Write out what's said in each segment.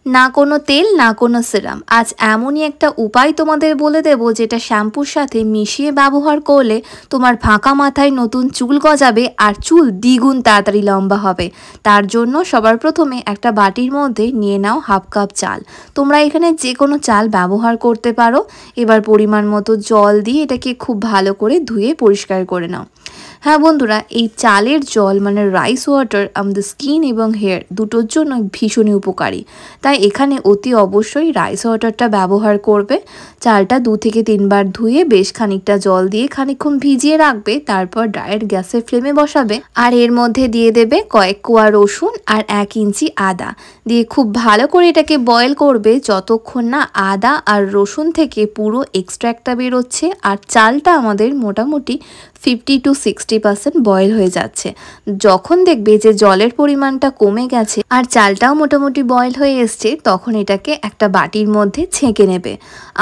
না কোনো তেল না কোনো সিরাম। আজ এমনই একটা উপায় তোমাদের বলে দেব যেটা শ্যাম্পুর সাথে মিশিয়ে ব্যবহার করলে তোমার ফাঁকা মাথায় নতুন চুল গজাবে আর চুল দ্বিগুণ তাড়াতাড়ি লম্বা হবে। তার জন্য সবার প্রথমে একটা বাটির মধ্যে নিয়ে নাও হাফ কাপ চাল। তোমরা এখানে যে কোনো চাল ব্যবহার করতে পারো। এবার পরিমাণ মতো জল দিয়ে এটাকে খুব ভালো করে ধুয়ে পরিষ্কার করে নাও। হ্যাঁ বন্ধুরা, এই চালের জল মানে রাইস ওয়াটার আমাদের স্কিন এবং হেয়ার দুটোর জন্য ভীষণই উপকারী। তাই এখানে অতি অবশ্যই রাইস ওয়াটারটা ব্যবহার করবে। চালটা 2 থেকে 3 বার ধুয়ে বেশ খানিকটা জল দিয়ে খানিকক্ষণ ভিজিয়ে রাখবে। তারপর ডাইরেক্ট গ্যাসের ফ্লেমে বসাবে আর এর মধ্যে দিয়ে দেবে কয়েক কোয়া রসুন আর 1 ইঞ্চি আদা দিয়ে খুব ভালো করে এটাকে বয়েল করবে যতক্ষণ না আদা আর রসুন থেকে পুরো এক্সট্র্যাক্টটা বেরোচ্ছে আর চালটা আমাদের মোটামুটি 50 to 60% বয়েল হয়ে যাচ্ছে। যখন দেখবে যে জলের পরিমাণটা কমে গেছে আর চালটাও মোটামুটি বয়েল হয়ে এসছে, তখন এটাকে একটা বাটির মধ্যে ছেঁকে নেবে।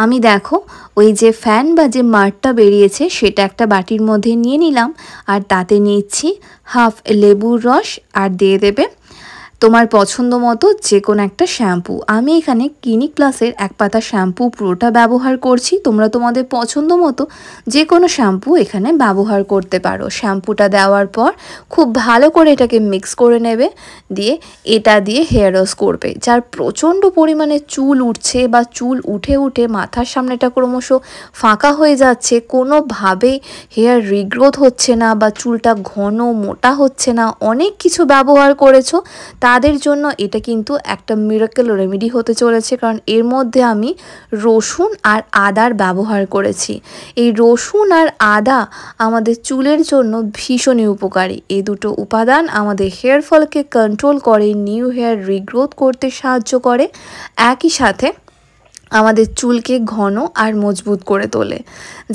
আমি দেখো ওই যে ফ্যান বা যে মাড়টা বেরিয়েছে সেটা একটা বাটির মধ্যে নিয়ে নিলাম আর তাতে নিচ্ছি হাফ লেবুর রস আর দিয়ে দেবে তোমার পছন্দ মতো যে কোনো একটা শ্যাম্পু। আমি এখানে ক্লিনিক প্লাসের 1 পাতা শ্যাম্পু পুরোটা ব্যবহার করছি। তোমরা তোমাদের পছন্দ মতো যে কোনো শ্যাম্পু এখানে ব্যবহার করতে পারো। শ্যাম্পুটা দেওয়ার পর খুব ভালো করে এটাকে মিক্স করে নেবে, দিয়ে এটা দিয়ে হেয়ার ওয়াশ করবে। যার প্রচণ্ড পরিমাণে চুল উঠছে বা চুল উঠে উঠে মাথার সামনেটা ক্রমশ ফাঁকা হয়ে যাচ্ছে, কোনোভাবেই হেয়ার রিগ্রোথ হচ্ছে না বা চুলটা ঘন মোটা হচ্ছে না, অনেক কিছু ব্যবহার করেছো, তাদের জন্য এটা কিন্তু একটা মিরাকেল রেমেডি হতে চলেছে। কারণ এর মধ্যে আমি রসুন আর আদার ব্যবহার করেছি। এই রসুন আর আদা আমাদের চুলের জন্য ভীষণই উপকারী। এই দুটো উপাদান আমাদের হেয়ার ফলকে কন্ট্রোল করে, নিউ হেয়ার রিগ্রোথ করতে সাহায্য করে, একই সাথে আমাদের চুলকে ঘন আর মজবুত করে তোলে।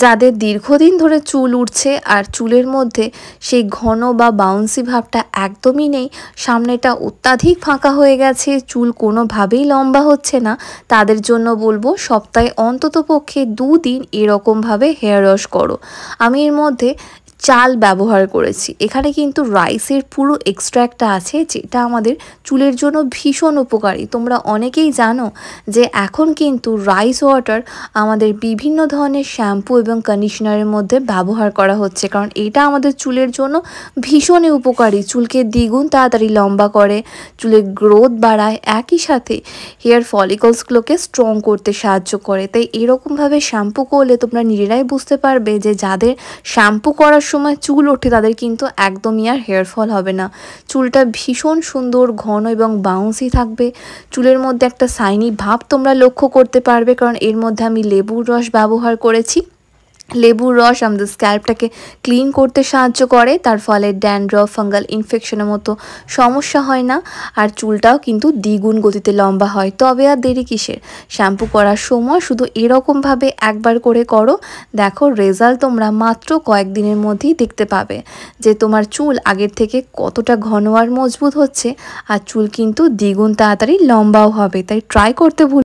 যাদের দীর্ঘদিন ধরে চুল উঠছে আর চুলের মধ্যে সেই ঘন বা বাউন্সি ভাবটা একদমই নেই, সামনেটা অত্যাধিক ফাঁকা হয়ে গেছে, চুল কোনোভাবেই লম্বা হচ্ছে না, তাদের জন্য বলবো সপ্তাহে অন্ততপক্ষে 2 দিন এরকমভাবে হেয়ার ওয়াশ করো। আমি এর মধ্যে চাল ব্যবহার করেছি। এখানে কিন্তু রাইসের পুরো এক্সট্র্যাক্টটা আছে যেটা আমাদের চুলের জন্য ভীষণ উপকারী। তোমরা অনেকেই জানো যে এখন কিন্তু রাইস ওয়াটার আমাদের বিভিন্ন ধরনের শ্যাম্পু এবং কন্ডিশনারের মধ্যে ব্যবহার করা হচ্ছে, কারণ এটা আমাদের চুলের জন্য ভীষণই উপকারী। চুলকে দ্বিগুণ তাড়াতাড়ি লম্বা করে, চুলের গ্রোথ বাড়ায়, একই সাথে হেয়ার ফলিকলসগুলোকে স্ট্রং করতে সাহায্য করে। তাই এরকমভাবে শ্যাম্পু করলে তোমরা নিজেরাই বুঝতে পারবে যে যাদের শ্যাম্পু করার সময় চুল ওঠে তাদের কিন্তু একদমই আর হেয়ার ফল হবে না। চুলটা ভীষণ সুন্দর ঘন এবং বাউন্সি থাকবে। চুলের মধ্যে একটা শাইনি ভাব তোমরা লক্ষ্য করতে পারবে, কারণ এর মধ্যে আমি লেবুর রস ব্যবহার করেছি। লেবুর রস আমাদের স্ক্যাল্পটাকে ক্লিন করতে সাহায্য করে, তার ফলে ড্যান্ড্রফ, ফাঙ্গাল ইনফেকশনের মতো সমস্যা হয় না আর চুলটাও কিন্তু দ্বিগুণ গতিতে লম্বা হয়। তবে আর দেরি কিসের, শ্যাম্পু করার সময় শুধু এরকমভাবে একবার করে করো, দেখো রেজাল্ট তোমরা মাত্র কয়েকদিনের মধ্যেই দেখতে পাবে যে তোমার চুল আগের থেকে কতটা ঘন আর মজবুত হচ্ছে আর চুল কিন্তু দ্বিগুণ তাড়াতাড়ি লম্বাও হবে। তাই ট্রাই করতে ভুল